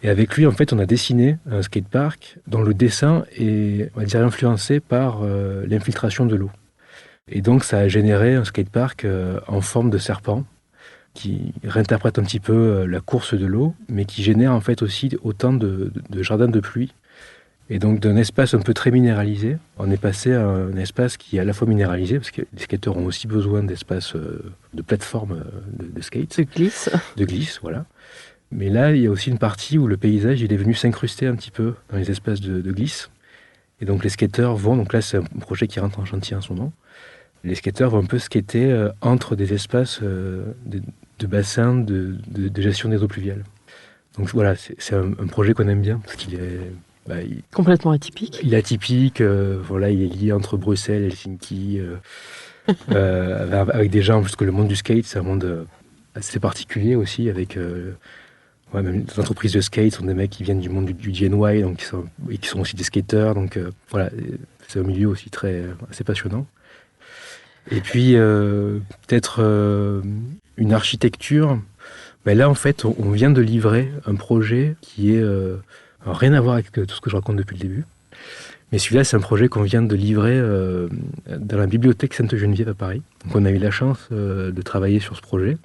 Et avec lui, en fait, on a dessiné un skatepark dont le dessin est, on va dire, influencé par l'infiltration de l'eau. Et donc, ça a généré un skatepark en forme de serpent, qui réinterprète un petit peu la course de l'eau, mais qui génère en fait aussi autant de jardins de pluie. Et donc d'un espace un peu très minéralisé, on est passé à un espace qui est à la fois minéralisé, parce que les skateurs ont aussi besoin d'espace de plateforme de skate. De glisse, voilà. Mais là, il y a aussi une partie où le paysage il est venu s'incruster un petit peu dans les espaces de glisse. Et donc les skateurs vont, donc là c'est un projet qui rentre en chantier en ce moment, les skateurs vont un peu skater entre des espaces de bassins de gestion des eaux pluviales. Donc voilà, c'est un projet qu'on aime bien, parce qu'il est... complètement atypique. Il est atypique, voilà, il est lié entre Bruxelles et Helsinki, avec des gens, parce que le monde du skate, c'est un monde assez particulier aussi, avec même les entreprises de skate sont des mecs qui viennent du monde du DIY, donc qui sont aussi des skateurs, donc voilà, c'est un milieu aussi assez passionnant. Et puis peut-être une architecture. Là en fait, on vient de livrer un projet qui est alors, rien à voir avec tout ce que je raconte depuis le début. Mais celui-là, c'est un projet qu'on vient de livrer dans la bibliothèque Sainte-Geneviève à Paris. Donc on a eu la chance de travailler sur ce projet,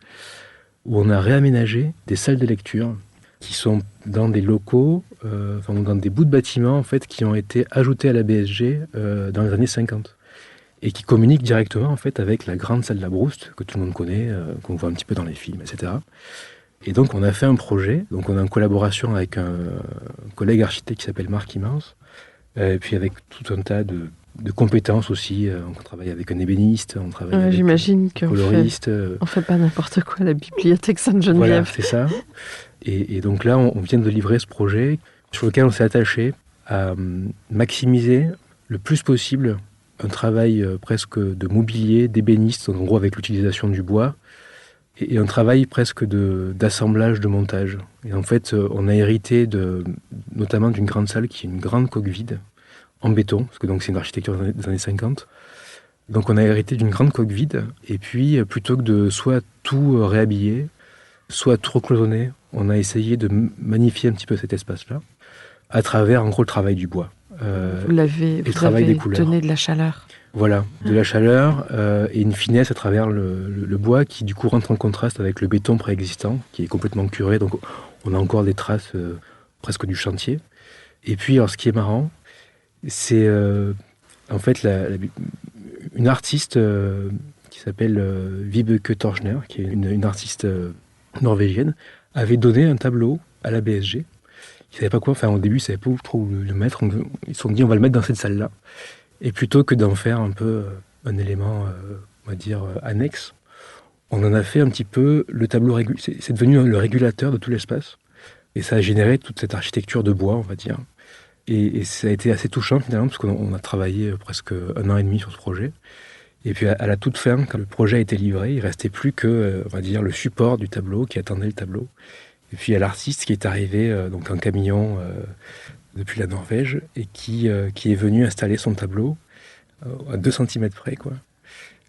où on a réaménagé des salles de lecture qui sont dans des locaux, dans des bouts de bâtiments en fait, qui ont été ajoutés à la BSG dans les années 50. Et qui communiquent directement en fait, avec la grande salle de la Brouste, que tout le monde connaît, qu'on voit un petit peu dans les films, etc. Et donc on a fait un projet, donc on est en collaboration avec un collègue architecte qui s'appelle Marc Immense, et puis avec tout un tas de compétences aussi. On travaille avec un ébéniste, on travaille avec j'imagine un coloriste. On fait pas n'importe quoi à la bibliothèque Sainte-Geneviève. Voilà, c'est ça. Et donc là, on vient de livrer ce projet sur lequel on s'est attaché à maximiser le plus possible un travail presque de mobilier, d'ébéniste, en gros avec l'utilisation du bois, et un travail presque d'assemblage, de montage. Et en fait, on a hérité notamment d'une grande salle qui est une grande coque vide, en béton, parce que donc c'est une architecture des années 50. Donc on a hérité d'une grande coque vide, et puis plutôt que de soit tout réhabiller, soit tout recloisonner, on a essayé de magnifier un petit peu cet espace-là, à travers en gros le travail du bois. Vous avez donné de la chaleur. Voilà, de la chaleur et une finesse à travers le bois qui du coup rentre en contraste avec le béton préexistant qui est complètement curé, donc on a encore des traces presque du chantier. Et puis alors ce qui est marrant, c'est en fait une artiste qui s'appelle Vibeke Torchner, qui est une artiste norvégienne, avait donné un tableau à la BSG. Ils ne savaient pas quoi, enfin au début ils ne savaient pas trop où le mettre, ils se sont dit on va le mettre dans cette salle-là. Et plutôt que d'en faire un peu un élément, on va dire, annexe, on en a fait un petit peu le tableau c'est devenu le régulateur de tout l'espace. Et ça a généré toute cette architecture de bois, on va dire. Et ça a été assez touchant finalement, parce qu'on a travaillé presque 1 an et demi sur ce projet. Et puis à la toute fin, quand le projet a été livré, il ne restait plus que, on va dire, le support du tableau qui attendait le tableau. Et puis il y a l'artiste qui est arrivé donc en camion depuis la Norvège et qui est venu installer son tableau à 2 centimètres près, quoi.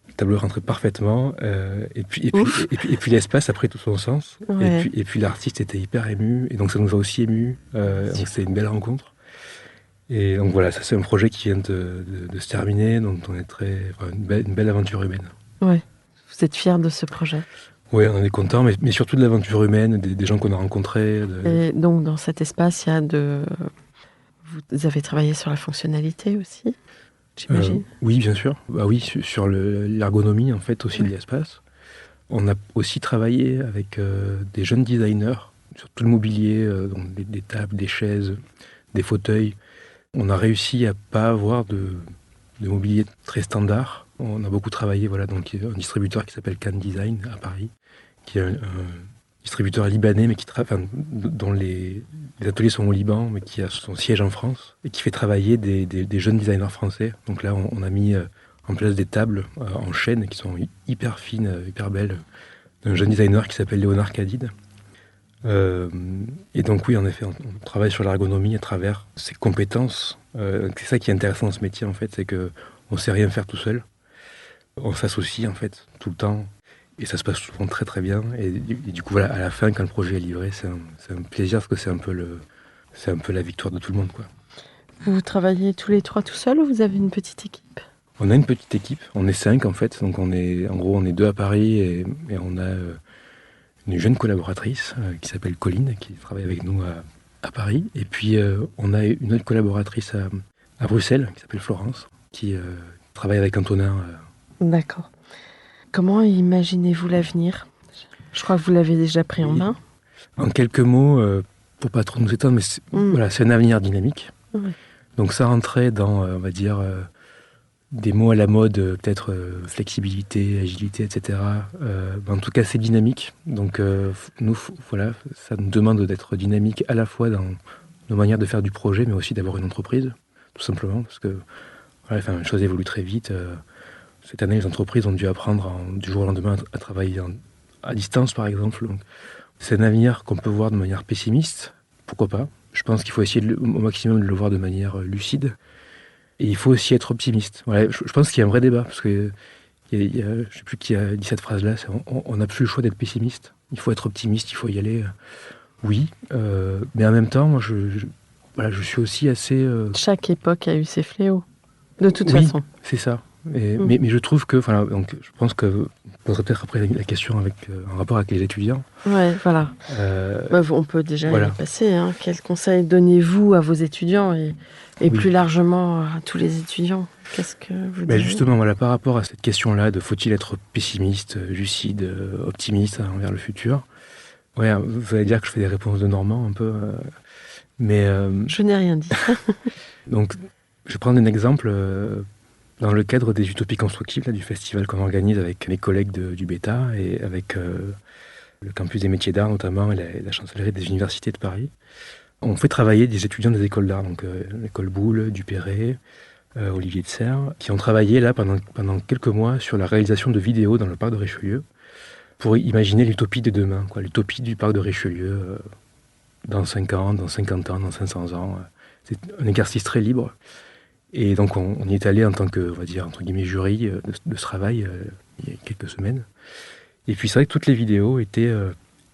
Le tableau rentrait parfaitement, et puis l'espace a pris tout son sens. Ouais. Et puis l'artiste était hyper ému, et donc ça nous a aussi ému. Donc c'était une belle rencontre. Et donc voilà, ça c'est un projet qui vient de se terminer, dont on est une belle aventure humaine. Ouais. Vous êtes fiers de ce projet. Oui, on en est content, mais surtout de l'aventure humaine, des gens qu'on a rencontrés. Et donc dans cet espace, vous avez travaillé sur la fonctionnalité aussi, j'imagine. Oui, bien sûr. Bah oui, sur l'ergonomie en fait aussi de l'espace. On a aussi travaillé avec des jeunes designers sur tout le mobilier, donc des tables, des chaises, des fauteuils. On a réussi à pas avoir de mobilier très standard. On a beaucoup travaillé, voilà, donc un distributeur qui s'appelle Can Design à Paris, qui est un distributeur libanais, mais dont les ateliers sont au Liban, mais qui a son siège en France, et qui fait travailler des jeunes designers français. Donc là, on a mis en place des tables en chêne qui sont hyper fines, hyper belles, d'un jeune designer qui s'appelle Léonard Cadide. Et donc oui, en effet, on travaille sur l'ergonomie à travers ses compétences. C'est ça qui est intéressant dans ce métier, en fait, c'est qu'on ne sait rien faire tout seul. On s'associe, en fait, tout le temps. Et ça se passe souvent très très bien. Et du coup, voilà, à la fin, quand le projet est livré, c'est un plaisir parce que c'est un peu la victoire de tout le monde, quoi. Vous travaillez tous les 3 tout seuls ou vous avez une petite équipe? On a une petite équipe, on est 5 en fait. Donc on est 2 à Paris et on a une jeune collaboratrice qui s'appelle Colline, qui travaille avec nous à Paris. Et puis on a une autre collaboratrice à Bruxelles qui s'appelle Florence, qui travaille avec Antonin. D'accord. Comment imaginez-vous l'avenir? Je crois que vous l'avez déjà pris en main. En quelques mots, pour pas trop nous étendre, mais voilà, c'est un avenir dynamique. Ouais. Donc ça rentrait dans, on va dire, des mots à la mode, peut-être flexibilité, agilité, etc. En tout cas, c'est dynamique. Donc nous, voilà, ça nous demande d'être dynamique à la fois dans nos manières de faire du projet, mais aussi d'avoir une entreprise, tout simplement, parce que voilà, les choses évoluent très vite. Cette année, les entreprises ont dû apprendre du jour au lendemain à travailler à distance, par exemple. Donc, c'est un avenir qu'on peut voir de manière pessimiste, pourquoi pas. Je pense qu'il faut essayer au maximum de le voir de manière lucide. Et il faut aussi être optimiste. Voilà, je pense qu'il y a un vrai débat, parce que je ne sais plus qui a dit cette phrase-là, on n'a plus le choix d'être pessimiste. Il faut être optimiste, il faut y aller. Oui, mais en même temps, moi, je suis aussi assez... Chaque époque a eu ses fléaux, de toute oui, façon. C'est ça. Mais je trouve que, voilà, donc je pense que vous poserez peut-être après la question en rapport avec les étudiants. Ouais, voilà. On peut déjà y passer. Hein. Quels conseils donnez-vous à vos étudiants et plus largement à tous les étudiants? Qu'est-ce que vous dites? Justement, voilà, par rapport à cette question-là de faut-il être pessimiste, lucide, optimiste envers le futur. Ouais, vous allez dire que je fais des réponses de Normand un peu, mais je n'ai rien dit. Donc, je vais prendre un exemple. Dans le cadre des Utopies constructives, là, du festival qu'on organise avec mes collègues du Beta et avec le campus des métiers d'art notamment et la chancellerie des universités de Paris, on fait travailler des étudiants des écoles d'art, donc l'école Boulle, Dupéré, Olivier de Serres, qui ont travaillé là pendant quelques mois sur la réalisation de vidéos dans le parc de Richelieu pour imaginer l'utopie de demain, quoi, l'utopie du parc de Richelieu dans 5 ans, dans 50 ans, dans 500 ans. C'est un exercice très libre. Et donc on y est allé en tant que, on va dire, entre guillemets, jury de ce travail il y a quelques semaines. Et puis c'est vrai que toutes les vidéos étaient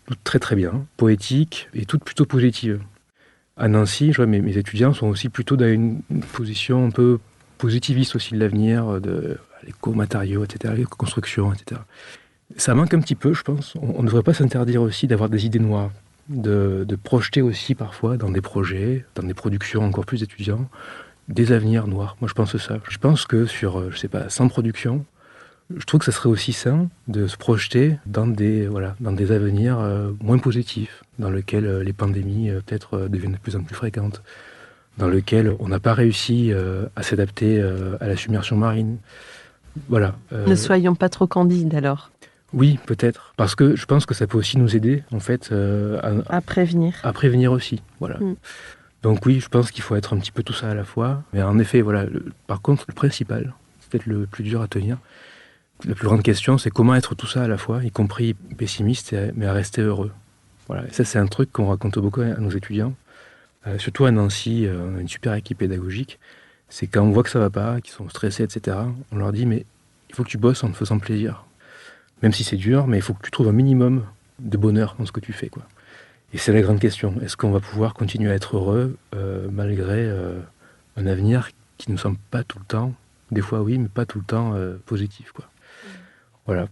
toutes très très bien, poétiques et toutes plutôt positives. À Nancy, je vois mes étudiants sont aussi plutôt dans une position un peu positiviste aussi de l'avenir, de l'éco-matériaux, etc., l'éco-construction, etc. Ça manque un petit peu, je pense. On ne devrait pas s'interdire aussi d'avoir des idées noires, de projeter aussi parfois dans des projets, dans des productions encore plus étudiants, des avenirs noirs. Moi, je pense ça. Je pense que sur, 100 productions, je trouve que ça serait aussi sain de se projeter dans des avenirs moins positifs, dans lesquels les pandémies peut-être deviennent de plus en plus fréquentes, dans lesquels on n'a pas réussi à s'adapter à la submersion marine. Voilà. Ne soyons pas trop candides alors. Oui, peut-être. Parce que je pense que ça peut aussi nous aider, en fait, à prévenir. À prévenir aussi, voilà. Donc oui, je pense qu'il faut être un petit peu tout ça à la fois. Mais en effet, voilà. Par contre, le principal, c'est peut-être le plus dur à tenir. La plus grande question, c'est comment être tout ça à la fois, y compris pessimiste, mais à rester heureux. Voilà, et ça c'est un truc qu'on raconte beaucoup à nos étudiants, surtout à Nancy, on a une super équipe pédagogique. C'est quand on voit que ça va pas, qu'ils sont stressés, etc., on leur dit mais il faut que tu bosses en te faisant plaisir. Même si c'est dur, mais il faut que tu trouves un minimum de bonheur dans ce que tu fais, quoi. Et c'est la grande question. Est-ce qu'on va pouvoir continuer à être heureux malgré un avenir qui ne nous semble pas tout le temps, des fois oui, mais pas tout le temps positif, quoi. Voilà.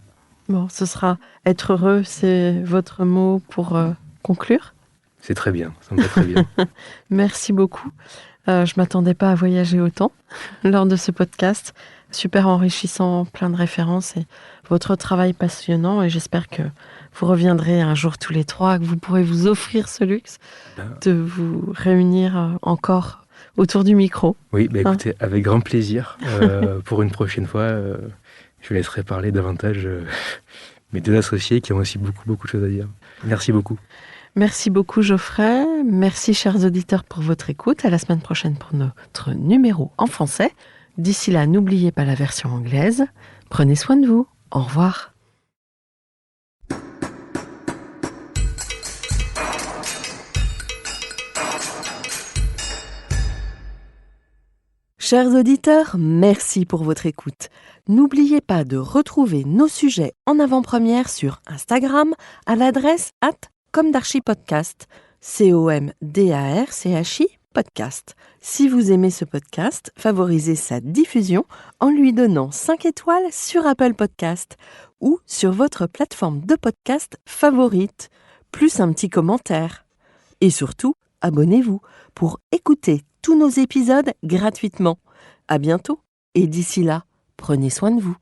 Bon, ce sera être heureux, c'est votre mot pour conclure. C'est très bien, ça me va très bien. Merci beaucoup. Je m'attendais pas à voyager autant lors de ce podcast. Super enrichissant, plein de références et votre travail passionnant. Et j'espère que vous reviendrez un jour tous les trois, que vous pourrez vous offrir ce luxe de vous réunir encore autour du micro. Oui, bah écoutez, avec grand plaisir. Pour une prochaine fois, je laisserai parler davantage mes deux associés qui ont aussi beaucoup de choses à dire. Merci beaucoup. Merci beaucoup Geoffrey. Merci chers auditeurs pour votre écoute. À la semaine prochaine pour notre numéro en français. D'ici là, n'oubliez pas la version anglaise. Prenez soin de vous. Au revoir. Chers auditeurs, merci pour votre écoute. N'oubliez pas de retrouver nos sujets en avant-première sur Instagram à l'adresse @comdarchipodcast, COMDARCHI podcast. Si vous aimez ce podcast, favorisez sa diffusion en lui donnant 5 étoiles sur Apple Podcast ou sur votre plateforme de podcast favorite, plus un petit commentaire. Et surtout, abonnez-vous pour écouter tous nos épisodes gratuitement. À bientôt et d'ici là, prenez soin de vous.